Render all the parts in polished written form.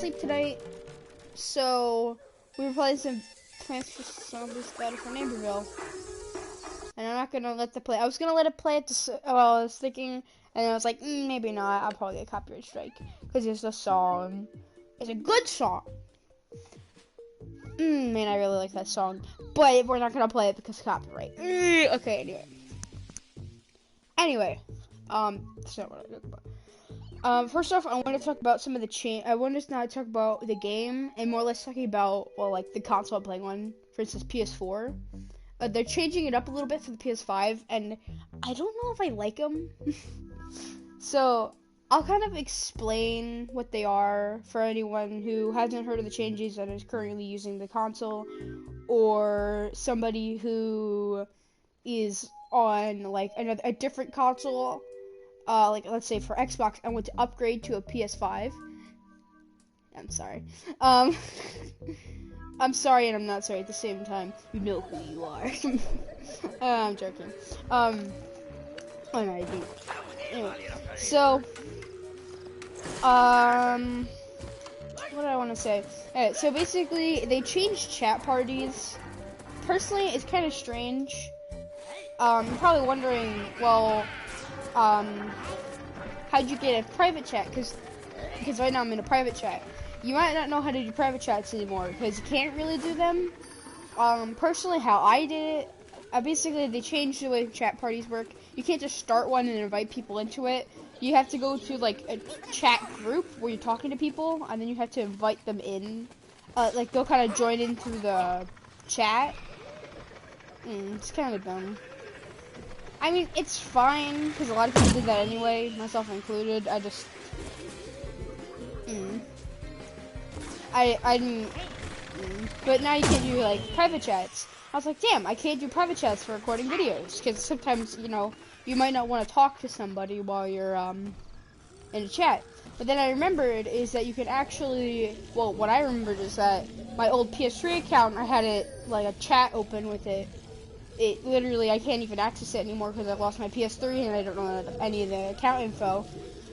Sleep tonight, so we were playing some Plants vs. Zombies Battle for Neighborville, and I'm not gonna let the play. I was gonna let it play at the. Well, I was thinking, and I was like, maybe not. I'll probably get a copyright strike because it's a song. It's a good song. Man, I really like that song, but we're not gonna play it because of copyright. Okay, anyway, that's not what I talk about. First off, I want to talk about some of the change. I want to not talk about the game and more or less talking about, well, like the console I'm playing on. For instance, PS4. They're changing it up a little bit for the PS5, and I don't know if I like them. So I'll kind of explain what they are for anyone who hasn't heard of the changes and is currently using the console, or somebody who is on like a different console. Like let's say for Xbox, I want to upgrade to a PS5. I'm sorry. I'm sorry and I'm not sorry at the same time. You know who you are. I'm joking. Oh no, I do. Anyway, so, what do I want to say? Alright, so basically, they changed chat parties. Personally, it's kind of strange. You're probably wondering, well, how'd you get a private chat? Because right now I'm in a private chat. You might not know how to do private chats anymore because you can't really do them. Personally, how I did it, basically they changed the way chat parties work. You can't just start one and invite people into it. You have to go to like a chat group where you're talking to people, and then you have to invite them in. Like they'll kind of join into the chat. It's kind of dumb. I mean, it's fine, because a lot of people did that anyway, myself included. I just... I didn't... But now you can do, like, private chats. I was like, damn, I can't do private chats for recording videos, because sometimes, you know, you might not want to talk to somebody while you're, in a chat. But then I remembered is that you can actually... Well, what I remembered is that my old PS3 account, I had it, like, a chat open with it. It literally, I can't even access it anymore because I've lost my PS3 and I don't know any of the account info.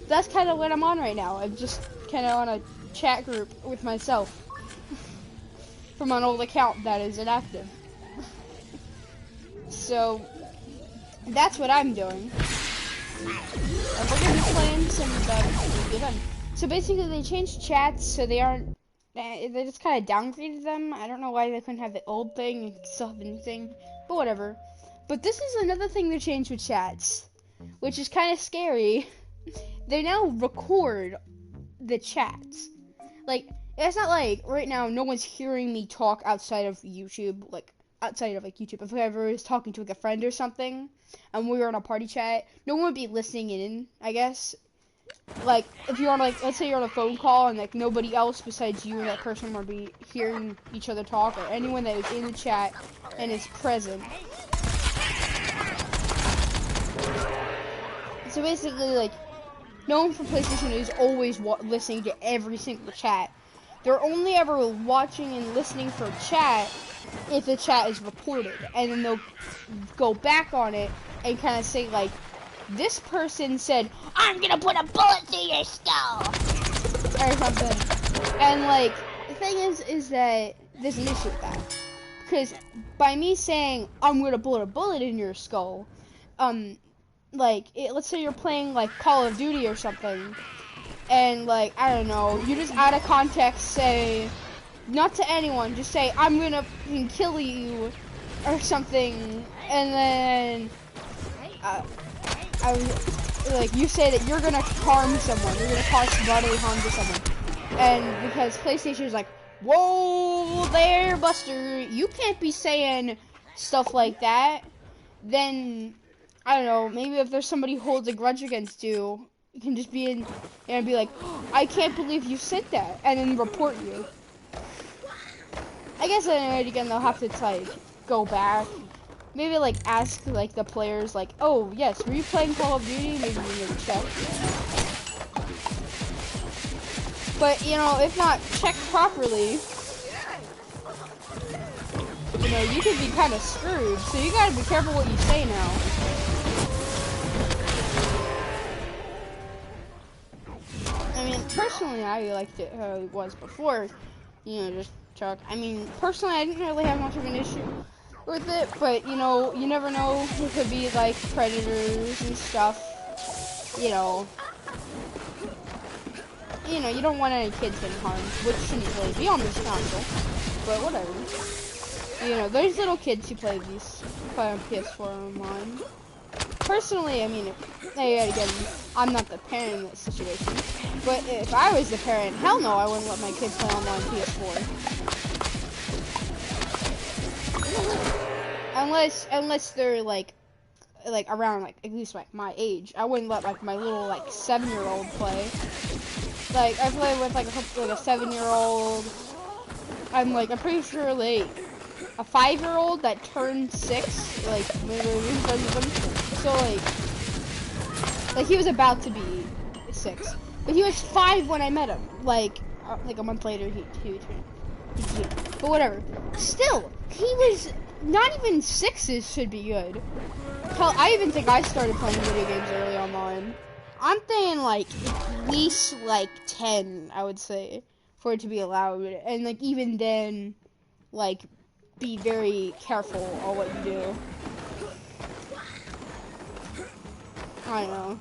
That's kind of what I'm on right now. I'm just kind of on a chat group with myself from an old account that is inactive. So that's what I'm doing. And we're gonna be playing some event. So basically, they changed chats so they aren't. They just kind of downgraded them. I don't know why they couldn't have the old thing and still have the new thing. But whatever. But this is another thing they changed with chats, which is kind of scary. They now record the chats. Like, it's not like right now no one's hearing me talk outside of YouTube, like outside of like YouTube. If I ever was talking to like a friend or something, and we were on a party chat, no one would be listening in, I guess. Like, if you're on, like, let's say you're on a phone call and, like, nobody else besides you and that person would be hearing each other talk, or anyone that is in the chat and is present. So basically, like, no one from PlayStation is always listening to every single chat. They're only ever watching and listening for chat if the chat is recorded, and then they'll go back on it and kind of say, like, this person said, I'm gonna put a bullet through your skull! Or something. And, like, the thing is that there's an issue with that. Because by me saying, I'm gonna put a bullet in your skull, like, let's say you're playing, like, Call of Duty or something, and, like, I don't know, you just out of context say, not to anyone, just say, I'm gonna kill you, or something, and then, like, you say that you're gonna harm someone, you're gonna cause bodily harm to someone, and because PlayStation is like, whoa there, Buster, you can't be saying stuff like that, then, I don't know, maybe if there's somebody who holds a grudge against you, you can just be in, and be like, I can't believe you said that, and then report you. I guess anyway, again, they'll have to, like, go back. Maybe, like, ask, like, the players, like, oh, yes, were you playing Call of Duty? Maybe we can check. But, you know, if not checked properly, you know, you could be kind of screwed. So you gotta be careful what you say now. I mean, personally, I liked it how it was before. You know, just Chuck. I mean, personally, I didn't really have much of an issue with it, but you know, you never know. There could be like predators and stuff. You know, you don't want any kids getting harmed, which shouldn't really be on this console. But whatever. You know, there's little kids who play on PS4 online. Personally, I mean, again, I'm not the parent in this situation. But if I was the parent, hell no, I wouldn't let my kids play online PS4. Unless they're like around like at least like my age. I wouldn't let like my little like 7-year-old play. Like I play with like a 7-year-old. I'm pretty sure like a 5-year-old that turned 6. Like maybe friends with him. So like he was about to be 6, but he was 5 when I met him. Like a month later he turned. But whatever. Still, he was not even 6s should be good. Hell, I even think I started playing video games early online. I'm thinking like at least like 10, I would say, for it to be allowed. And like even then, like be very careful on what you do. I don't know.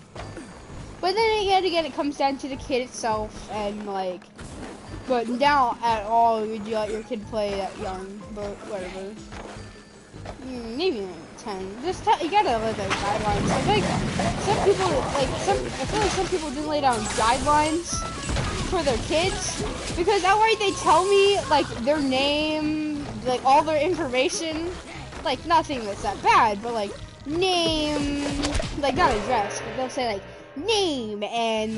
But then again, it comes down to the kid itself and like. But now at all would you let your kid play that young? But whatever. Maybe like 10. Just you gotta lay down guidelines. I feel like some people I feel like some people didn't lay down guidelines for their kids because that way they tell me like their name, like all their information, like nothing that's that bad, but like name, like not address, but they'll say like name and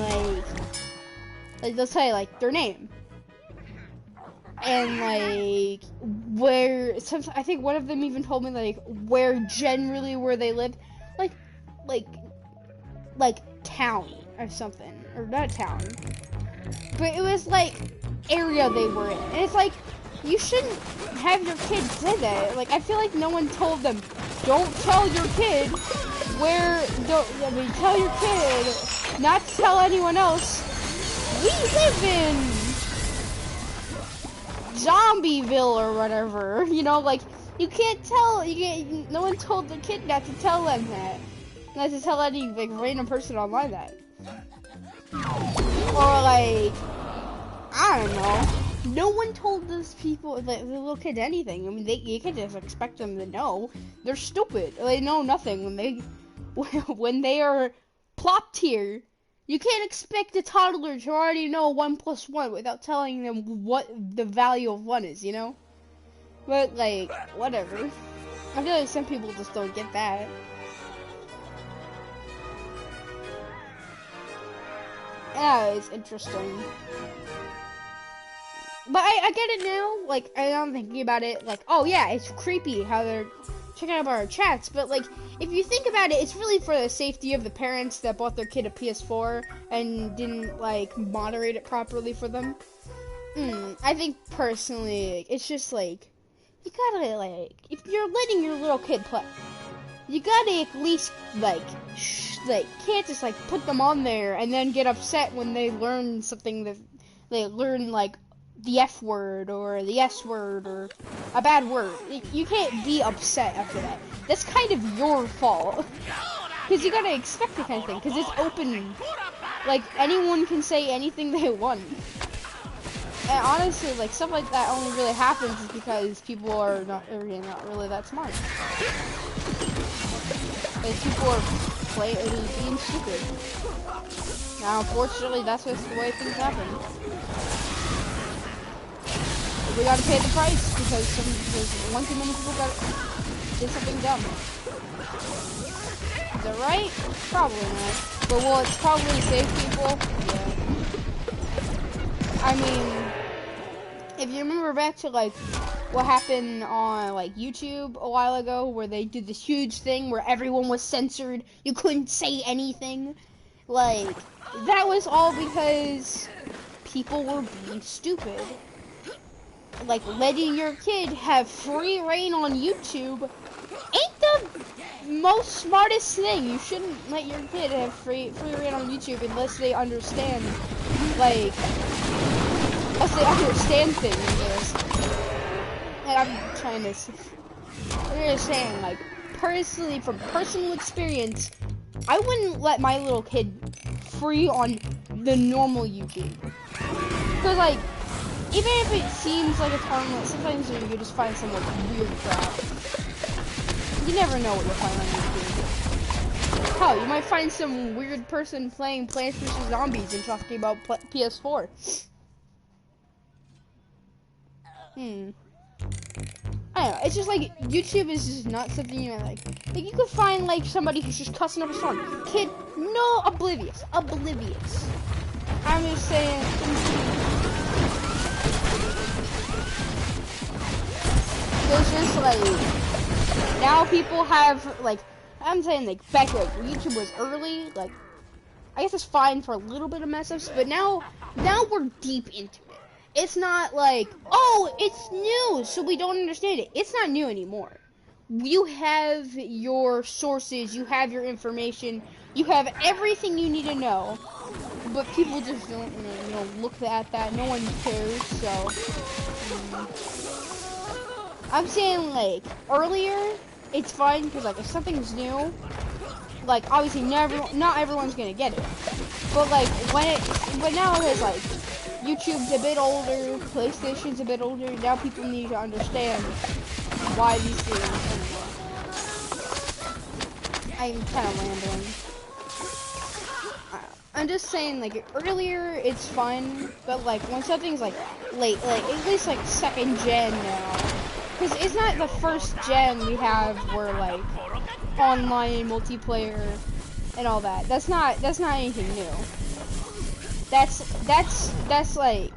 like they'll say like their name. And like where I think one of them even told me like where generally where they live, like town or something, or not town, but it was like area they were in. And it's like you shouldn't have your kids say that. Like I feel like no one told them don't tell your kid where. Tell your kid not to tell anyone else. We live in Zombieville or whatever, you know, like you can't tell. No one told the kid not to tell them that, not to tell any like random person online that, or like I don't know. No one told those people, like the little kids, anything. I mean, you can't just expect them to know. They're stupid. They know nothing when they are plopped here. You can't expect a toddler to already know 1 + 1 without telling them what the value of 1 is, you know? But, like, whatever. I feel like some people just don't get that. Yeah, it's interesting. But I get it now. Like, I'm thinking about it. Like, oh yeah, it's creepy how they're checking out our chats. But like, if you think about it, it's really for the safety of the parents that bought their kid a PS4 and didn't like moderate it properly for them. I think personally, it's just like you gotta like if you're letting your little kid play, you gotta at least like can't just like put them on there and then get upset when they learn something that they learn like the F word or the S word or a bad word. You can't be upset after that. That's kind of your fault. Because you gotta expect the kind of thing. Because it's open. Like, anyone can say anything they want. And honestly, like, stuff like that only really happens because people are not really that smart. Like, people are being stupid. Now, unfortunately, that's just the way things happen. We gotta pay the price because one too many people did something dumb. Is that right? Probably not. But will it probably save people? Yeah. I mean, if you remember back to like what happened on like YouTube a while ago, where they did this huge thing where everyone was censored, you couldn't say anything. Like that was all because people were being stupid. Like, letting your kid have free reign on YouTube ain't the most smartest thing. You shouldn't let your kid have free reign on YouTube unless they understand like, unless they understand things. And I'm trying to, I'm just saying, like, personally, from personal experience, I wouldn't let my little kid free on the normal YouTube. Because, like, even if it seems like it's harmless, sometimes you just find some, like, weird crap. You never know what you'll find on YouTube. Hell, you might find some weird person playing Plants vs. Zombies and talking about PS4. I don't know, it's just like, YouTube is just not something you like. Like, you could find, like, somebody who's just cussing up a storm. Kid, no, oblivious. I'm just saying. It's just, like, now people have, like, I'm saying, like, back when YouTube was early, like, I guess it's fine for a little bit of mess-ups, but now we're deep into it. It's not like, oh, it's new, so we don't understand it. It's not new anymore. You have your sources, you have your information, you have everything you need to know, but people just don't, look at that. No one cares, so. I'm saying, like, earlier, it's fine, because, like, if something's new, like, obviously, not everyone's gonna get it. But, like, but nowadays, like, YouTube's a bit older, PlayStation's a bit older, now people need to understand why these things, I'm kind of rambling. I'm just saying, like, earlier it's fun, but, like, when something's, like, late, like, at least, like, second gen now, because it's not the first gen we have where, like, online multiplayer and all that. That's not anything new. That's like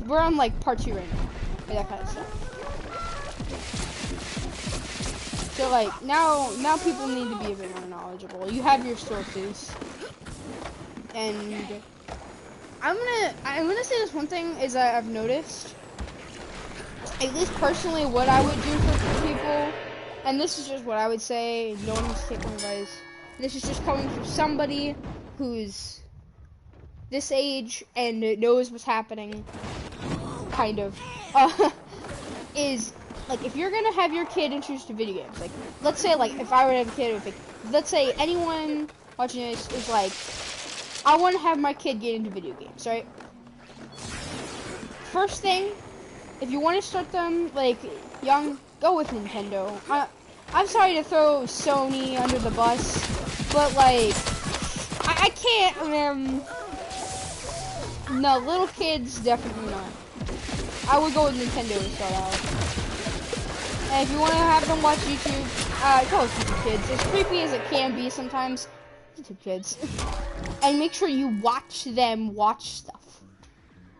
we're on like part 2 right now, and that kind of stuff. So like now people need to be a bit more knowledgeable. You have your sources, and I'm gonna say this one thing is that I've noticed, at least personally, what I would do for people, and this is just what I would say. No one needs to take my advice. This is just coming from somebody who's this age and knows what's happening, kind of, is, like, if you're gonna have your kid introduced to video games, like, let's say, like, if I were to have a kid, like, let's say anyone watching this is like, I want to have my kid get into video games, right? First thing, if you want to start them, like, young, go with Nintendo. I'm sorry to throw Sony under the bus, but, like, I can't, no, little kids, definitely not. I would go with Nintendo to start out. And if you want to have them watch YouTube, go with YouTube Kids. As creepy as it can be sometimes, YouTube Kids. And make sure you watch them watch stuff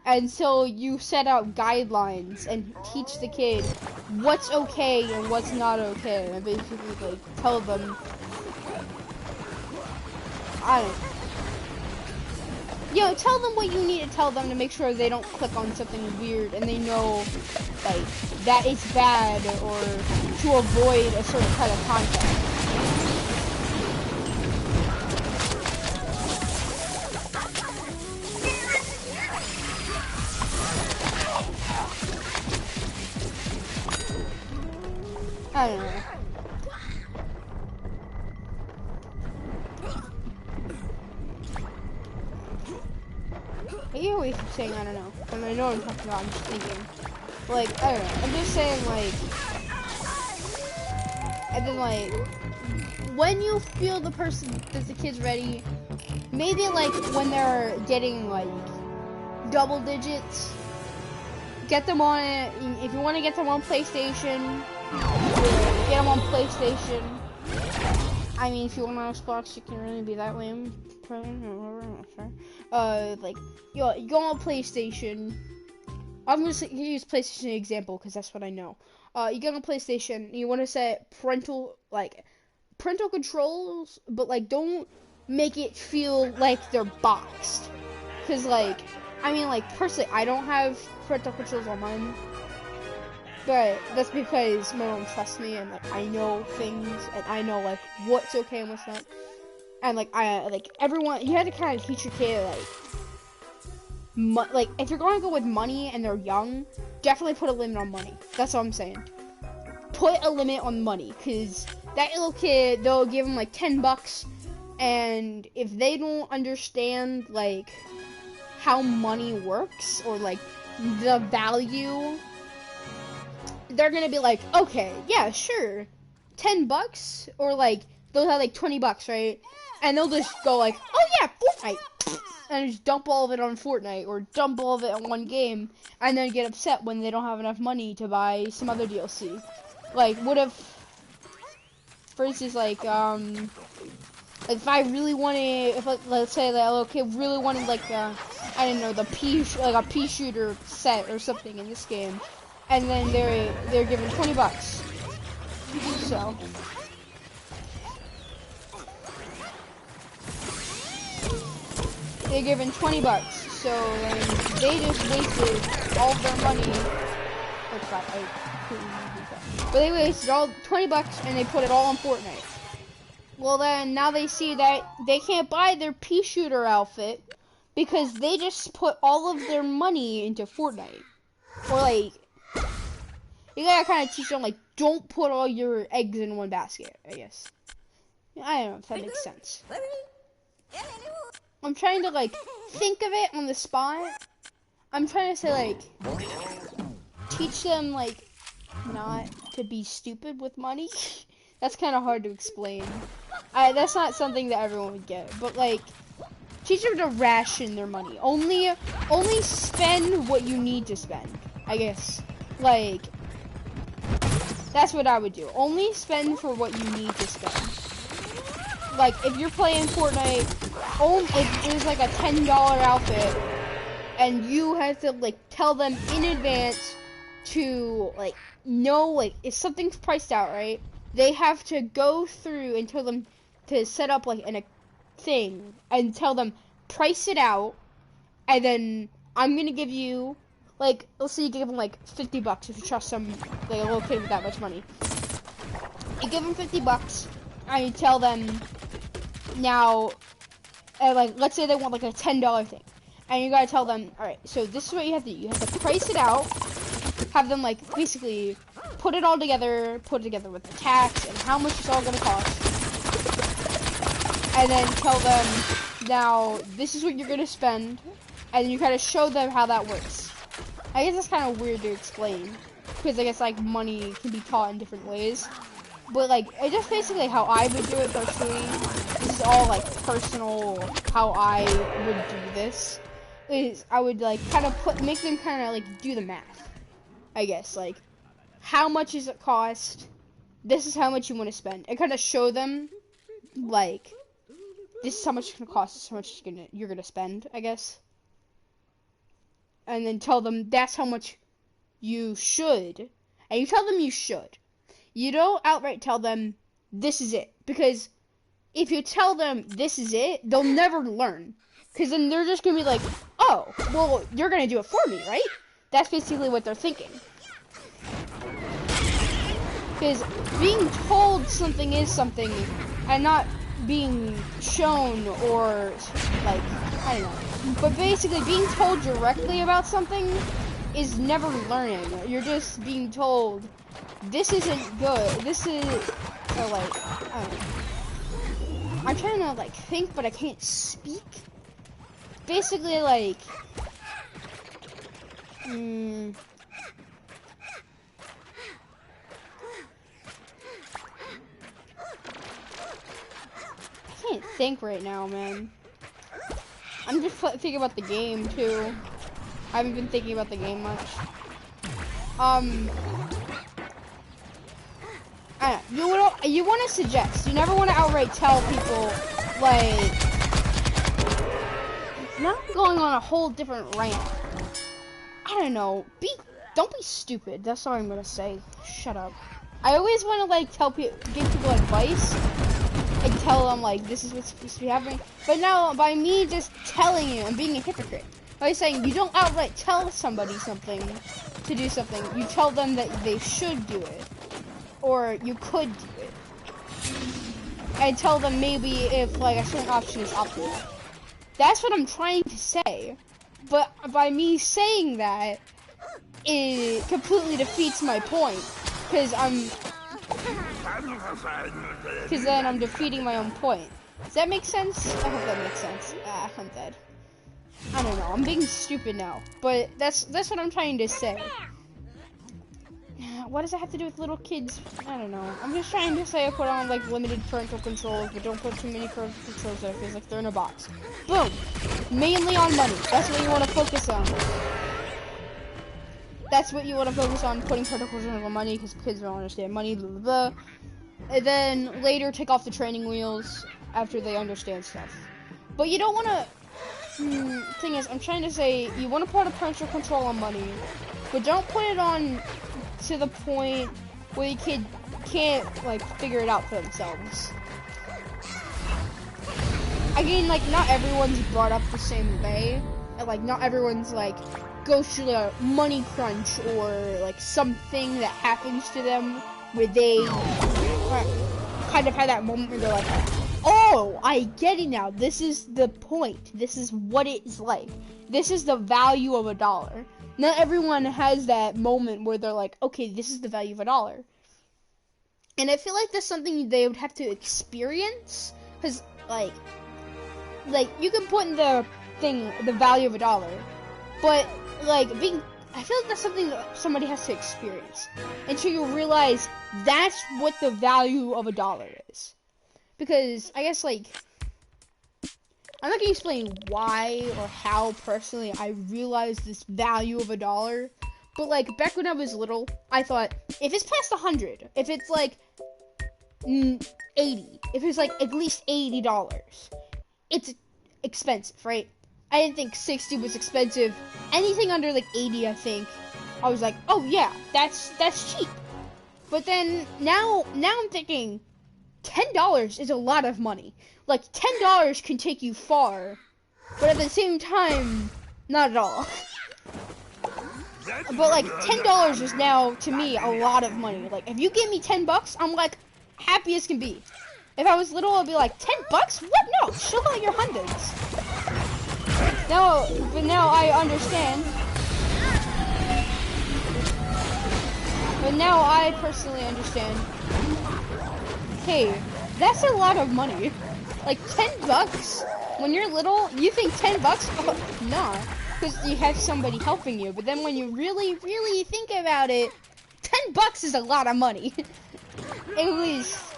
until you set out guidelines and teach the kid what's okay and what's not okay. And basically, like, tell them, tell them what you need to tell them to make sure they don't click on something weird and they know, like, that it's bad, or to avoid a certain kind of content. I don't know. I always keep saying I don't know, and I know what I'm talking about. I'm just thinking, like, I don't know. I'm just saying, like, and then, like, when you feel the kid's ready, maybe like when they're getting like double digits, get them on it. If you want to get them on PlayStation, get them on PlayStation. I mean, if you want on Xbox, you can really be that lame. Like, you go on PlayStation. I'm gonna use PlayStation as an example because that's what I know. You get on PlayStation, you want to set parental controls, but, like, don't make it feel like they're boxed. Cause, like, I mean, like, personally, I don't have parental controls on mine. But that's because my mom trusts me, and, like, I know things, and I know, like, what's okay and what's not. And, like, everyone, you have to kind of teach your kid, like, like if you're going to go with money and they're young, definitely put a limit on money. That's what I'm saying. Put a limit on money, because that little kid, they'll give him like 10 bucks, and if they don't understand like how money works or like the value, they're gonna be like, okay, yeah, sure, 10 bucks, or like they'll have like 20 bucks, right? And they'll just go like, oh yeah, Fortnite, and just dump all of it on Fortnite, or dump all of it on one game, and then get upset when they don't have enough money to buy some other DLC. Like, what if, for instance, like if I really wanted, if like, let's say that little kid really wanted like, I don't know, a pea shooter set or something in this game, and then they're given 20 bucks. So they're given 20 bucks. So they just wasted all of their money. Oh crap, but they wasted all 20 bucks and they put it all on Fortnite. Well then, now they see that they can't buy their pea shooter outfit because they just put all of their money into Fortnite. Or like, you gotta kind of teach them like, don't put all your eggs in one basket, I guess. I don't know if that makes sense. I'm trying to like think of it on the spot. I'm trying to say like, teach them like not to be stupid with money. That's kind of hard to explain. That's not something that everyone would get, but like, teach them to ration their money. Only spend what you need to spend, I guess. Like, that's what I would do. Only spend for what you need to spend. Like, if you're playing Fortnite, if there's like a $10 outfit, and you have to like tell them in advance to like know like if something's priced out, right? They have to go through and tell them to set up like a thing and tell them price it out, and then I'm gonna give you like, let's say you give them like 50 bucks if you trust some like a little kid with that much money. You give them 50 bucks and you tell them now, like let's say they want like a $10 thing, and you gotta tell them, all right, so this is what you have to do. You have to price it out, have them like basically put it all together, put it together with the tax and how much it's all gonna cost, and then tell them, now this is what you're gonna spend, and you kind of show them how that works. I guess that's kind of weird to explain, because I guess like money can be taught in different ways, but like it's just basically how I would do it personally. This is all like personal how I would do this. Is I would like kind of make them kind of like do the math, I guess, like how much does it cost, this is how much you want to spend, and kind of show them like this is how much it's gonna cost, this is how much you're gonna spend, I guess, and then tell them that's how much you should, and you tell them you should. You don't outright tell them this is it, because if you tell them this is it, they'll never learn, because then they're just gonna be like, oh, well, you're gonna do it for me, right? That's basically what they're thinking. Because being told something is something, and not being shown or, like, I don't know. But basically, being told directly about something is never learning. You're just being told, this isn't good, this is, or like, I don't know. I'm trying to, like, think, but I can't speak. Basically, like, I can't think right now, man. I'm just thinking about the game, too. I haven't been thinking about the game much. You want to suggest. You never want to outright tell people, like, now I'm going on a whole different rant. I don't know. Don't be stupid. That's all I'm gonna say. Shut up. I always want to like give people advice and tell them like this is what's supposed to be happening. But now by me just telling you, I'm being a hypocrite. By saying you don't outright tell somebody something to do something. You tell them that they should do it, or you could do it, and tell them maybe if like a certain option is optional. That's what I'm trying to say. But by me saying that, it completely defeats my point, because then I'm defeating my own point. Does that make sense? I hope that makes sense. Ah, I'm dead. I don't know. I'm being stupid now, but that's what I'm trying to say. What does that have to do with little kids? I don't know. I'm just trying to say I put on like limited parental controls, but don't put too many parental controls that it feels like they're in a box. Boom. Mainly on money. That's what you want to focus on. That's what you want to focus on, putting parental controls on money, because kids don't understand money, blah, blah, blah. And then later take off the training wheels after they understand stuff. But you don't want to... thing is, I'm trying to say, you want to put a parental control on money, but don't put it on to the point where the kid can't, like, figure it out for themselves. Again, like, not everyone's brought up the same way, and, like, not everyone's, like, goes through a money crunch or, like, something that happens to them where they kind of have that moment where they're like, oh, I get it now. This is the point. This is what it's like. This is the value of $1. Not everyone has that moment where they're like, okay, this is the value of $1. And I feel like that's something they would have to experience, because, like you can put in the thing the value of $1, but like I feel like that's something that somebody has to experience until you realize that's what the value of $1 is. Because I guess, like, I'm not gonna explain why or how personally I realized this value of $1, but like back when I was little, I thought if it's past 100, if it's like 80, if it's like at least $80, it's expensive, right? I didn't think 60 was expensive. Anything under like 80, I think, I was like, oh yeah, that's cheap. But then now I'm thinking $10 is a lot of money. Like $10 can take you far, but at the same time, not at all. But like $10 is now to me a lot of money. Like if you give me $10, I'm like happy as can be. If I was little, I'd be like, $10? What? No, show out your hundreds. But now I understand. But now I personally understand. Hey, that's a lot of money. Like $10 when you're little, you think $10? Oh, nah, because you have somebody helping you. But then when you really, really think about it, $10 is a lot of money. At least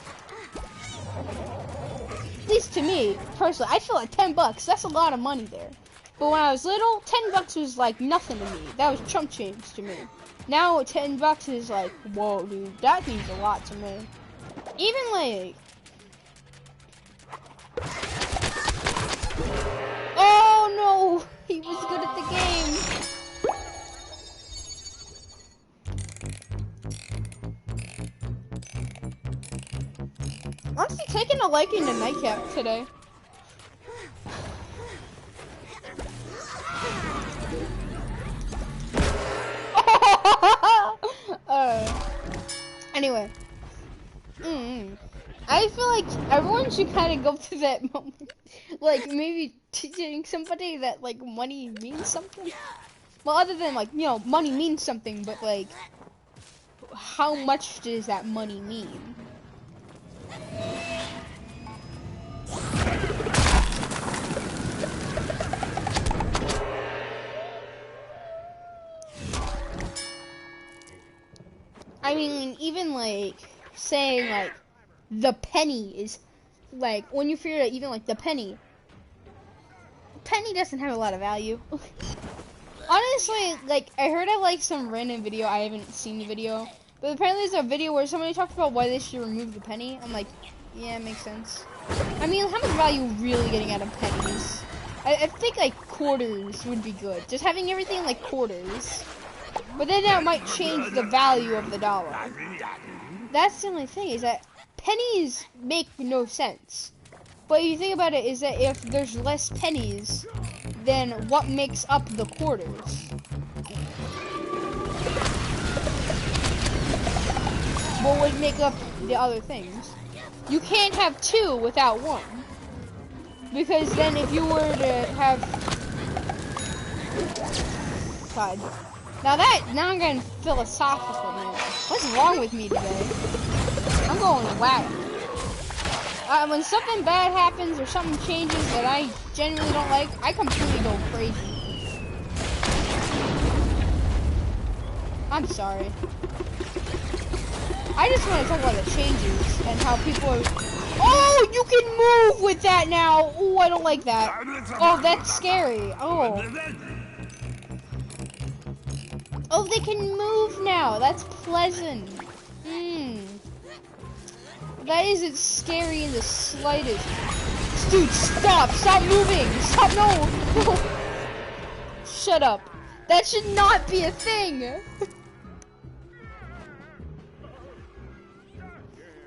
to me personally, I feel like $10. That's a lot of money there. But when I was little, $10 was like nothing to me. That was chump change to me. Now $10 is like, whoa, dude, that means a lot to me. Even like, oh no, he was good at the game. I'm actually taking a liking to Nightcap today. Anyway. I feel like everyone should kind of go through that moment. Like, maybe teaching somebody that, like, money means something. Well, other than, like, you know, money means something, but, like, how much does that money mean? I mean, even, like, saying, like, the penny is, like, when you figure out even, like, the penny doesn't have a lot of value. Honestly, like, I heard of, like, some random video, I haven't seen the video, but apparently there's a video where somebody talked about why they should remove the penny. I'm like, yeah, it makes sense. I mean, how much value are you really getting out of pennies? I think, like, quarters would be good. Just having everything like quarters. But then that might change the value of the dollar. That's the only thing, is that pennies make no sense. But you think about it, is that if there's less pennies, then what makes up the quarters? What would make up the other things? You can't have two without one. Because then if you were to have... God. Now I'm getting philosophical, man. What's wrong with me today? I'm going whack. When something bad happens or something changes that I genuinely don't like, I completely go crazy. I'm sorry. I just want to talk about the changes and how people are... Oh, you can move with that now. Oh, I don't like that. Oh, that's scary. Oh. Oh, they can move now. That's pleasant. That isn't scary in the slightest. Dude, stop! Stop moving! Stop! No! Shut up. That should not be a thing.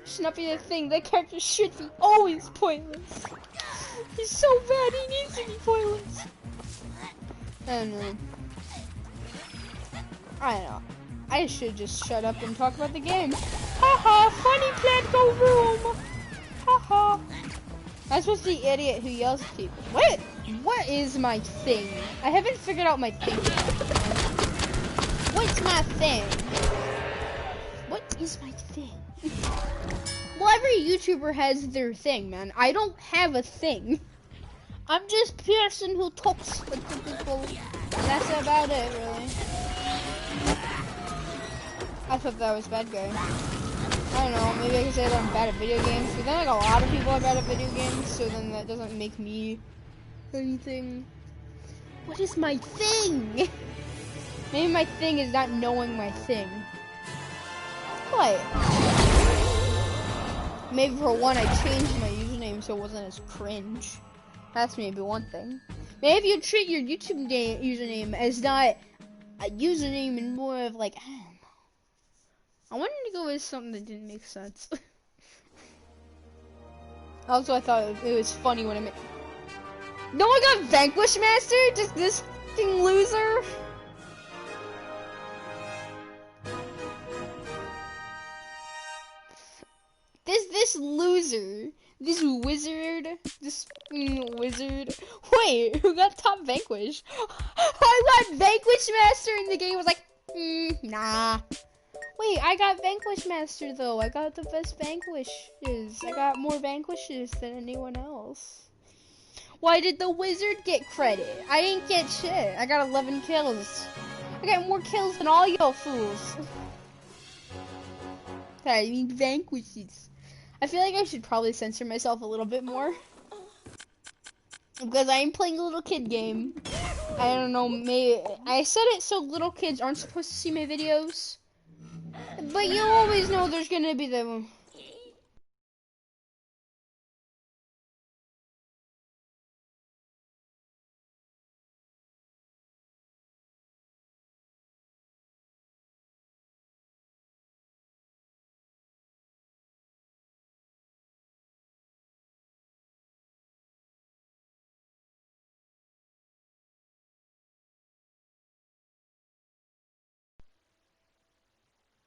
Should not be a thing. That character should be always pointless. He's so bad. He needs to be pointless. I don't know. I don't know. I should just shut up and talk about the game. Haha, funny plant go room. Haha. I'm supposed to be the idiot who yells at people. What is my thing? I haven't figured out my thing yet. What's my thing? What is my thing? Well, every YouTuber has their thing, man. I don't have a thing. I'm just a person who talks with the people. And that's about it, really. I thought that was bad guy. I don't know, maybe I can say that I'm bad at video games, but then like a lot of people are bad at video games, so then that doesn't make me anything. What is my thing? Maybe my thing is not knowing my thing. What? Maybe for one I changed my username so it wasn't as cringe. That's maybe one thing. Maybe if you treat your YouTube username as not a username and more of like, I wanted to go with something that didn't make sense. Also, I thought it was funny when I made... No, I got Vanquish Master? Just this fucking loser? This loser. This wizard. This wizard. Wait, who got top Vanquish? I got Vanquish Master and the game was like, nah. Wait, I got Vanquish Master though. I got the best Vanquishes. I got more Vanquishes than anyone else. Why did the wizard get credit? I didn't get shit. I got 11 kills. I got more kills than all y'all fools. I mean Vanquishes. I feel like I should probably censor myself a little bit more. Because I am playing a little kid game. I don't know, maybe I said it so little kids aren't supposed to see my videos. But you always know there's gonna be the